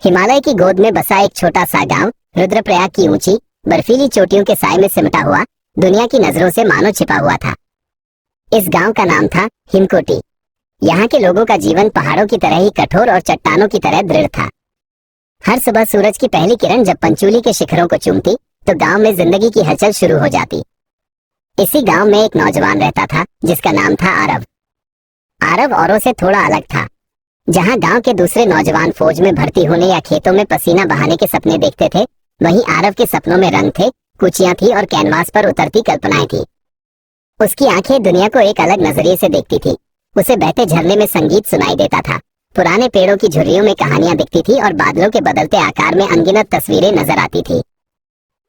हिमालय की गोद में बसा एक छोटा सा गांव रुद्रप्रयाग की ऊंची बर्फीली चोटियों के साए में सिमटा हुआ दुनिया की नजरों से मानो छिपा हुआ था। इस गांव का नाम था हिमकोटी। यहाँ के लोगों का जीवन पहाड़ों की तरह ही कठोर और चट्टानों की तरह दृढ़ था। हर सुबह सूरज की पहली किरण जब पंचूली के शिखरों को चूमती तो गांव में जिंदगी की हलचल शुरू हो जाती। इसी गांव में एक नौजवान रहता था जिसका नाम था आरव। आरव औरों से थोड़ा अलग था। जहां गांव के दूसरे नौजवान फौज में भर्ती होने या खेतों में पसीना बहाने के सपने देखते थे, वहीं आरव के सपनों में रंग थे, कुचियां थी और कैनवास पर उतरती कल्पनाएं थी। उसकी आंखें दुनिया को एक अलग नजरिए से देखती थी। उसे बहते झरने में संगीत सुनाई देता था, पुराने पेड़ों की झुर्रियों में कहानियां दिखती थी और बादलों के बदलते आकार में अनगिनत तस्वीरें नजर आती थी।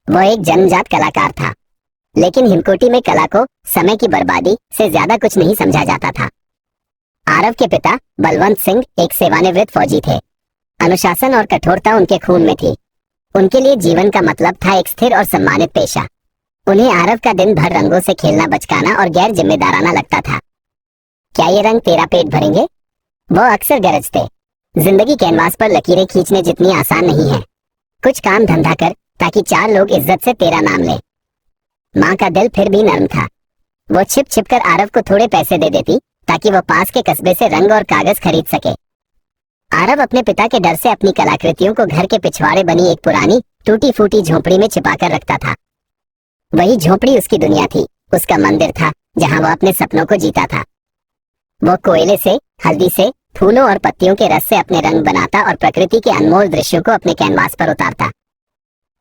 वह एक जन्मजात कलाकार था, लेकिन हिमकोटी में कला को समय की बर्बादी से ज्यादा कुछ नहीं समझा जाता था। आरव के पिता बलवंत सिंह एक सेवानिवृत्त फौजी थे। अनुशासन और कठोरता उनके खून में थी। उनके लिए जीवन का मतलब था एक स्थिर और सम्मानित पेशा। उन्हें आरव का दिन भर रंगों से खेलना बचकाना और गैर जिम्मेदाराना लगता था। क्या ये रंग तेरा पेट भरेंगे? वो अक्सर गरजते। जिंदगी कैनवास पर लकीरें खींचने जितनी आसान नहीं है। कुछ काम धंधा कर ताकि चार लोग इज्जत से तेरा नाम ले। माँ का दिल फिर भी नर्म था। वो छिप छिप कर आरव को थोड़े पैसे दे देती ताकि वो पास के कस्बे से रंग और कागज खरीद सके। आरव अपने पिता के डर से अपनी कलाकृतियों को घर के पिछवाड़े बनी एक पुरानी टूटी फूटी झोपड़ी में छिपाकर रखता था। वही झोपड़ी उसकी दुनिया थी, उसका मंदिर था जहां वो अपने सपनों को जीता था। वो कोयले से, हल्दी से, फूलों और पत्तियों के रस से अपने रंग बनाता और प्रकृति के अनमोल दृश्यों को अपने कैनवास पर उतारता।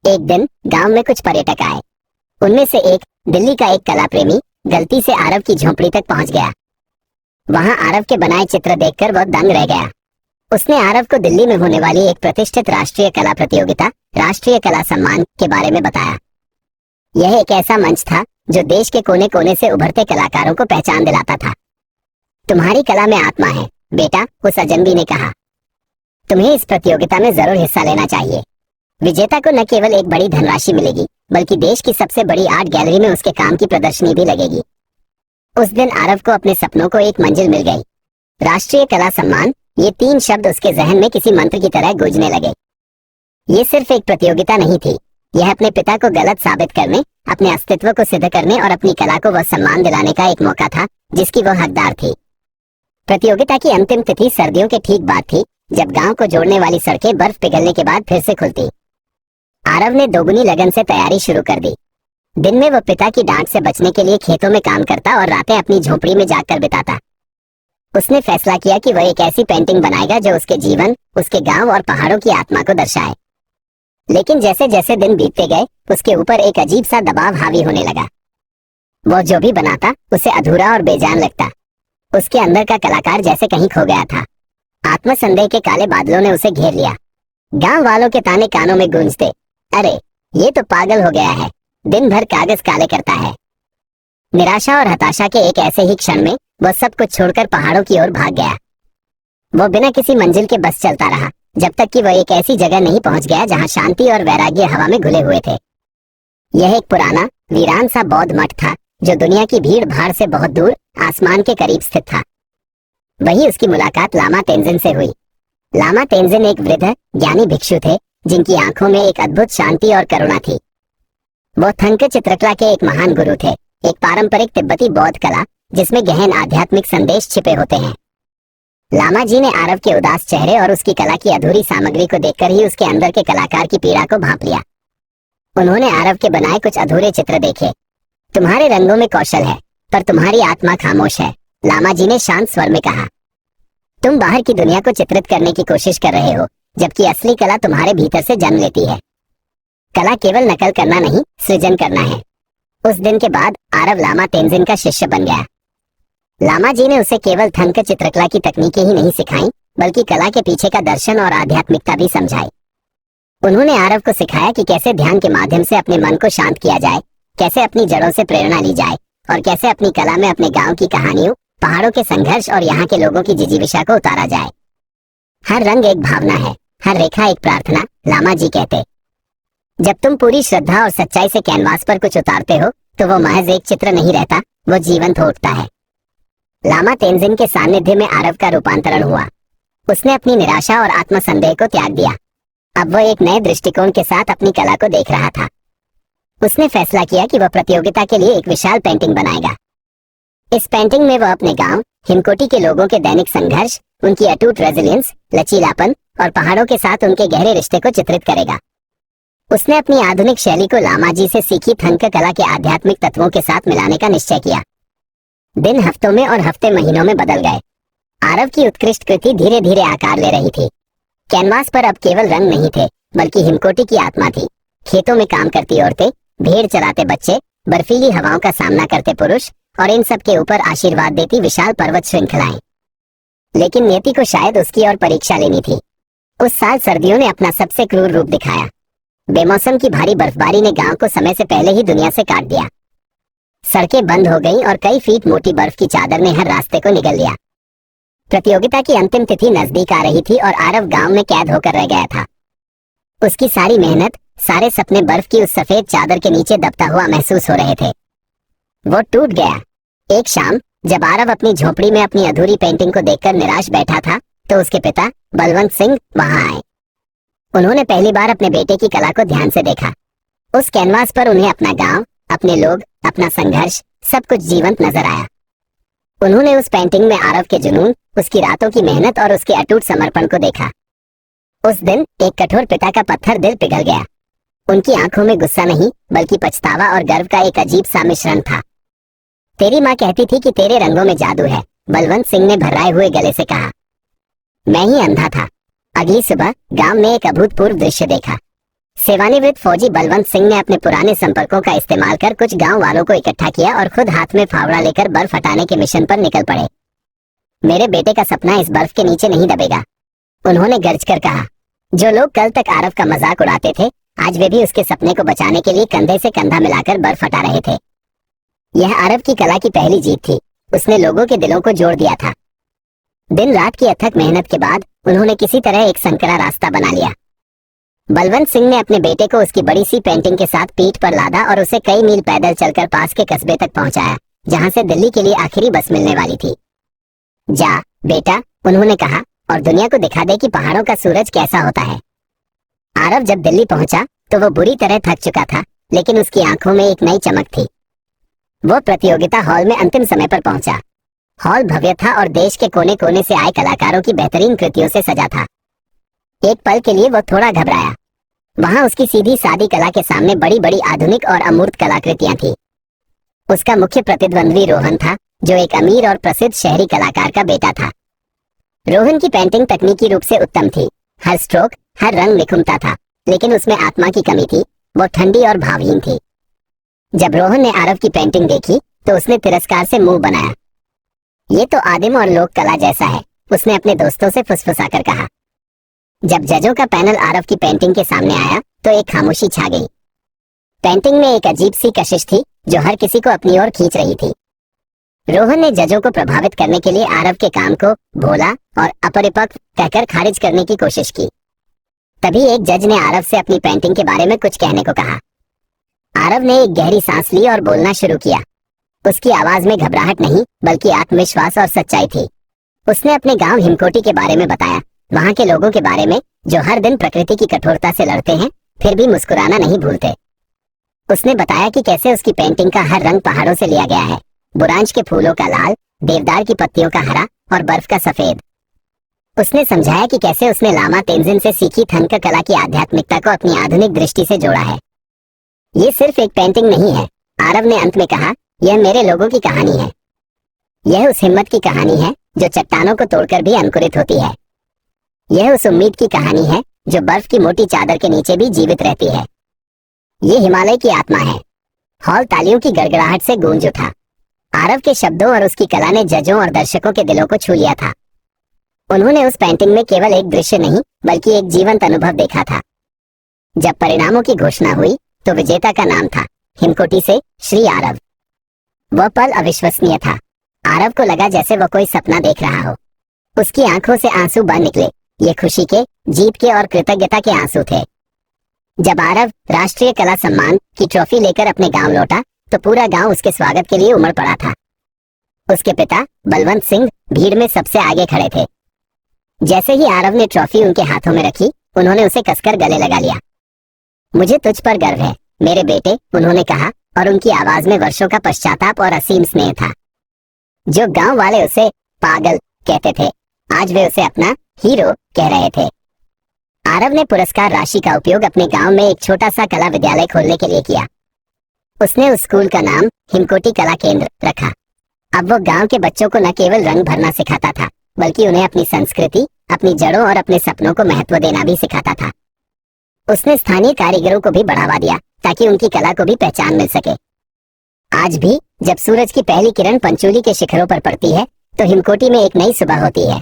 एक दिन गांव में कुछ पर्यटक आए। उनमें से एक, दिल्ली का एक कला प्रेमी, गलती से आरव की झोपड़ी तक पहुंच गया। वहां आरव के बनाए चित्र देखकर वह दंग रह गया। उसने आरव को दिल्ली में होने वाली एक प्रतिष्ठित राष्ट्रीय कला प्रतियोगिता, राष्ट्रीय कला सम्मान के बारे में बताया। यह एक ऐसा मंच था जो देश के कोने कोने से उभरते कलाकारों को पहचान दिलाता था। तुम्हारी कला में आत्मा है बेटा, उस अजनबी ने कहा। तुम्हें इस प्रतियोगिता में जरूर हिस्सा लेना चाहिए। विजेता को न केवल एक बड़ी धनराशि मिलेगी, बल्कि देश की सबसे बड़ी आर्ट गैलरी में उसके काम की प्रदर्शनी भी लगेगी। उस दिन आरव को अपने सपनों को एक मंजिल मिल गई। राष्ट्रीय कला सम्मान, ये 3 शब्द उसके जहन में किसी मंत्र की तरह गूंजने लगे। ये सिर्फ एक प्रतियोगिता नहीं थी, यह अपने पिता को गलत साबित करने, अपने अस्तित्व को सिद्ध करने और अपनी कला को वह सम्मान दिलाने का एक मौका था जिसकी वह हकदार थी। प्रतियोगिता की अंतिम तिथि सर्दियों के ठीक बाद थी, जब गांव को जोड़ने वाली सड़कें बर्फ पिघलने के बाद फिर से खुलती। आरव ने दोगुनी लगन से तैयारी शुरू कर दी। दिन में वह पिता की डांट से बचने के लिए खेतों में काम करता और रातें अपनी झोपड़ी में जाकर बिताता। उसने फैसला किया कि वह एक ऐसी पेंटिंग बनाएगा जो उसके जीवन, उसके गांव और पहाड़ों की आत्मा को दर्शाए। लेकिन जैसे जैसे दिन बीतते गए, उसके ऊपर एक अजीब सा दबाव हावी होने लगा। वो जो भी बनाता उसे अधूरा और बेजान लगता। उसके अंदर का कलाकार जैसे कहीं खो गया था। आत्मसंदेह के काले बादलों ने उसे घेर लिया। गांव वालों के ताने कानों में गूंजते, अरे ये तो पागल हो गया है, दिन भर कागज काले करता है। निराशा और हताशा के एक ऐसे ही क्षण में वह सब कुछ छोड़कर पहाड़ों की ओर भाग गया। वो बिना किसी मंजिल के बस चलता रहा, जब तक कि वह एक ऐसी जगह नहीं पहुंच गया जहां शांति और वैराग्य हवा में घुले हुए थे। यह एक पुराना वीरान सा बौद्ध मठ था जो दुनिया की भीड़ भाड़ से बहुत दूर आसमान के करीब स्थित था। वही उसकी मुलाकात लामा तेंजिन से हुई। लामा तेंजिन एक वृद्ध ज्ञानी भिक्षु थे जिनकी आंखों में एक अद्भुत शांति और करुणा थी। वो थंक चित्रकला के एक महान गुरु थे, एक पारंपरिक तिब्बती बौद्ध कला जिसमें गहन आध्यात्मिक संदेश छिपे होते हैं। लामा जी ने आरव के उदास चेहरे और उसकी कला की अधूरी सामग्री को देखकर ही उसके अंदर के कलाकार की पीड़ा को भांप लिया। उन्होंने आरव के बनाए कुछ अधूरे चित्र देखे। तुम्हारे रंगों में कौशल है, पर तुम्हारी आत्मा खामोश है, लामा जी ने शांत स्वर में कहा। तुम बाहर की दुनिया को चित्रित करने की कोशिश कर रहे हो, जबकि असली कला तुम्हारे भीतर से जन्म लेती है। कला केवल नकल करना नहीं, सृजन करना है। उस दिन के बाद आरव लामा तेंजिन का शिष्य बन गया। लामा जी ने उसे केवल थंक चित्रकला की तकनीकें ही नहीं सिखाई, बल्कि कला के पीछे का दर्शन और आध्यात्मिकता भी समझाई। उन्होंने आरव को सिखाया कि कैसे ध्यान के माध्यम से अपने मन को शांत किया जाए, कैसे अपनी जड़ों से प्रेरणा ली जाए और कैसे अपनी कला में अपने गांव की कहानियों, पहाड़ों के संघर्ष और यहाँ के लोगों की जिजीविषा को उतारा जाए। हर रंग एक भावना है, हर रेखा एक प्रार्थना, लामा जी कहते। जब तुम पूरी श्रद्धा और सच्चाई से कैनवास पर कुछ उतारते हो तो वो महज एक चित्र नहीं रहता, वो जीवंत हो उठता है। लामा तेंजिन के सानिध्य में आरव का रूपांतरण हुआ। उसने अपनी निराशा और आत्मसंदेह को त्याग दिया। अब वह एक नए दृष्टिकोण के साथ अपनी कला को देख रहा था। उसने फैसला किया कि वह प्रतियोगिता के लिए एक विशाल पेंटिंग बनाएगा। इस पेंटिंग में वह अपने गांव हिमकोटी के लोगों के दैनिक संघर्ष, उनकी अटूट रेजिलियंस, लचीलापन और पहाड़ों के साथ उनके गहरे रिश्ते को चित्रित करेगा। उसने अपनी आधुनिक शैली को लामाजी से सीखी थंक कला के आध्यात्मिक तत्वों के साथ मिलाने का निश्चय किया। दिन हफ्तों में और हफ्ते महीनों में बदल गए। आरव की उत्कृष्ट कृति धीरे धीरे आकार ले रही थी। कैनवास पर अब केवल रंग नहीं थे, बल्कि हिमकोटी की आत्मा थी। खेतों में काम करती औरतें, भेड़ चराते बच्चे, बर्फीली हवाओं का सामना करते पुरुष और इन सब के ऊपर आशीर्वाद देती विशाल पर्वत श्रृंखलाएं। लेकिन नियति को शायद उसकी और परीक्षा लेनी थी। उस साल सर्दियों ने अपना सबसे क्रूर रूप दिखाया। बेमौसम की भारी बर्फबारी ने गांव को समय से पहले ही दुनिया से काट दिया। सड़कें बंद हो गईं और कई फीट मोटी बर्फ की चादर ने हर रास्ते को निगल लिया। प्रतियोगिता की अंतिम तिथि नजदीक आ रही थी और आरव गांव में कैद होकर रह गया था। उसकी सारी मेहनत, सारे सपने बर्फ की उस सफेद चादर के नीचे दबता हुआ महसूस हो रहे थे। वो टूट गया। एक शाम जब आरव अपनी झोपड़ी में अपनी अधूरी पेंटिंग को देखकर निराश बैठा था, तो उसके पिता बलवंत सिंह वहां आए। उन्होंने पहली बार अपने बेटे की कला को ध्यान से देखा। उस कैनवास पर उन्हें अपना गांव, अपने लोग, अपना संघर्ष, सब कुछ जीवंत नजर आया। उन्होंने उस पेंटिंग में आरव के जुनून, उसकी रातों की मेहनत और उसके अटूट समर्पण को देखा। उस दिन एक कठोर पिता का पत्थर दिल पिघल गया। उनकी आंखों में गुस्सा नहीं, बल्कि पछतावा और गर्व का एक अजीब सा मिश्रण था। तेरी माँ कहती थी कि तेरे रंगों में जादू है, बलवंत सिंह ने भर्राए हुए गले से कहा। मैं ही अंधा था। अगली सुबह गांव में एक अभूतपूर्व दृश्य देखा। सेवानिवृत्त फौजी बलवंत सिंह ने अपने पुराने संपर्कों का इस्तेमाल कर कुछ गांव वालों को इकट्ठा किया और खुद हाथ में फावड़ा लेकर बर्फ हटाने के मिशन पर निकल पड़े। मेरे बेटे का सपना इस बर्फ के नीचे नहीं दबेगा, उन्होंने गर्ज कर कहा। जो लोग कल तक आरव का मजाक उड़ाते थे, आज वे भी उसके सपने को बचाने के लिए कंधे से कंधा मिलाकर बर्फ हटा रहे थे। यह आरव की कला की पहली जीत थी। उसने लोगों के दिलों को जोड़ दिया था। दिन रात की अथक मेहनत के बाद उन्होंने किसी तरह एक संकरा रास्ता बना लिया। बलवंत सिंह ने अपने बेटे को उसकी बड़ी सी पेंटिंग के साथ पीठ पर लादा और उसे कई मील पैदल चलकर पास के कस्बे तक पहुंचाया, जहां से दिल्ली के लिए आखिरी बस मिलने वाली थी। जा बेटा, उन्होंने कहा, और दुनिया को दिखा दे कि पहाड़ों का सूरज कैसा होता है। आरव जब दिल्ली पहुंचा तो वो बुरी तरह थक चुका था, लेकिन उसकी आंखों में एक नई चमक थी। वो प्रतियोगिता हॉल में अंतिम समय पर पहुंचा। हॉल भव्य था और देश के कोने कोने से आए कलाकारों की बेहतरीन कृतियों से सजा था। एक पल के लिए वो थोड़ा घबराया। वहां उसकी सीधी सादी कला के सामने बड़ी बड़ी आधुनिक और अमूर्त कलाकृतियां थी। उसका मुख्य प्रतिद्वंद्वी रोहन था, जो एक अमीर और प्रसिद्ध शहरी कलाकार का बेटा था। रोहन की पेंटिंग तकनीकी रूप से उत्तम थी। हर स्ट्रोक, हर रंग निखुमता था, लेकिन उसमें आत्मा की कमी थी। वो ठंडी और भावहीन थी। जब रोहन ने आरव की पेंटिंग देखी तो उसने तिरस्कार से मुंह बनाया। ये तो आदिम और लोक कला जैसा है, उसने अपने दोस्तों से फुसफुसाकर कहा। जब जजों का पैनल आरव की पेंटिंग के सामने आया तो एक खामोशी छा गई। पेंटिंग में एक अजीब सी कशिश थी जो हर किसी को अपनी ओर खींच रही थी। रोहन ने जजों को प्रभावित करने के लिए आरव के काम को भोला और अपरिपक्व कहकर खारिज करने की कोशिश की। तभी एक जज ने आरव से अपनी पेंटिंग के बारे में कुछ कहने को कहा। आरव ने एक गहरी सांस ली और बोलना शुरू किया। उसकी आवाज में घबराहट नहीं, बल्कि आत्मविश्वास और सच्चाई थी। उसने अपने गांव हिमकोटी के बारे में बताया, वहां के लोगों के बारे में जो हर दिन प्रकृति की कठोरता से लड़ते हैं, फिर भी मुस्कुराना नहीं भूलते। उसने बताया कि कैसे उसकी पेंटिंग का हर रंग पहाड़ों से लिया गया है, बुरांश के फूलों का लाल, देवदार की पत्तियों का हरा और बर्फ का सफेद। उसने समझाया कि कैसे उसने लामा तेंजिन से सीखी थंक कला की आध्यात्मिकता को अपनी आधुनिक दृष्टि से जोड़ा है। ये सिर्फ एक पेंटिंग नहीं है, आरव ने अंत में कहा, यह मेरे लोगों की कहानी है। यह उस हिम्मत की कहानी है जो चट्टानों को तोड़कर भी अंकुरित होती है। यह उस उम्मीद की कहानी है जो बर्फ की मोटी चादर के नीचे भी जीवित रहती है। ये हिमालय की आत्मा है। हॉल तालियों की गड़गड़ाहट से गूंज उठा। आरव के शब्दों और उसकी कला ने जजों और दर्शकों के दिलों को छू लिया था। उन्होंने उस पेंटिंग में केवल एक दृश्य नहीं, बल्कि एक जीवंत अनुभव देखा था। जब परिणामों की घोषणा हुई तो विजेता का नाम था हिमकोटी से श्री आरव। वह पल अविश्वसनीय था। आरव को लगा जैसे वह कोई सपना देख रहा हो। उसकी आंखों से आंसू बह निकले। ये खुशी के, जीत के और कृतज्ञता के आंसू थे। जब आरव राष्ट्रीय कला सम्मान की ट्रॉफी लेकर अपने गांव लौटा तो पूरा गांव उसके स्वागत के लिए उमड़ पड़ा था। उसके पिता बलवंत सिंह भीड़ में सबसे आगे खड़े थे। जैसे ही आरव ने ट्रॉफी उनके हाथों में रखी, उन्होंने उसे कसकर गले लगा लिया। मुझे तुझ पर गर्व है मेरे बेटे, उन्होंने कहा, और उनकी आवाज में वर्षों का पश्चाताप और असीम स्नेह था। जो गांव वाले उसे पागल कहते थे, आज वे उसे अपना हीरो कह रहे थे। आरव ने पुरस्कार राशि का उपयोग अपने गांव में एक छोटा सा कला विद्यालय खोलने के लिए किया। उसने उस स्कूल का नाम हिमकोटी कला केंद्र रखा। अब वो गांव के बच्चों को न केवल रंग भरना सिखाता था, बल्कि उन्हें अपनी संस्कृति, अपनी जड़ों और अपने सपनों को महत्व देना भी सिखाता था। उसने स्थानीय कारीगरों को भी बढ़ावा दिया ताकि उनकी कला को भी पहचान मिल सके। आज भी जब सूरज की पहली किरण पंचोली के शिखरों पर पड़ती है तो हिमकोटी में एक नई सुबह होती है।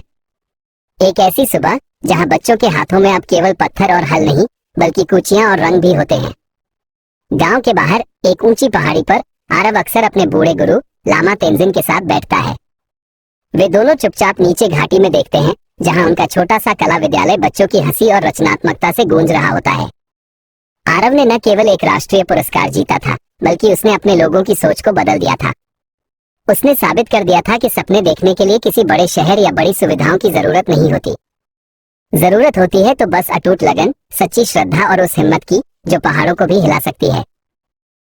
एक ऐसी सुबह जहां बच्चों के हाथों में अब केवल पत्थर और हल नहीं, बल्कि कुचियां और रंग भी होते हैं। गांव के बाहर एक ऊंची पहाड़ी पर आरव अक्सर अपने बूढ़े गुरु लामा तेंजिन के साथ बैठता है। वे दोनों चुपचाप नीचे घाटी में देखते हैं, जहां उनका छोटा सा कला विद्यालय बच्चों की हंसी और रचनात्मकता से गूंज रहा होता है। आरव ने न केवल एक राष्ट्रीय पुरस्कार जीता था, बल्कि उसने अपने लोगों की सोच को बदल दिया था। उसने साबित कर दिया था कि सपने देखने के लिए किसी बड़े शहर या बड़ी सुविधाओं की जरूरत नहीं होती। जरूरत होती है तो बस अटूट लगन, सच्ची श्रद्धा और उस हिम्मत की जो पहाड़ों को भी हिला सकती है।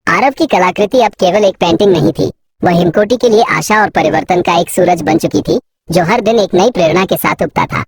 आरव की कलाकृति अब केवल एक पेंटिंग नहीं थी, वह हिमकोटी के लिए आशा और परिवर्तन का एक सूरज बन चुकी थी, जो हर दिन एक नई प्रेरणा के साथ उगता था।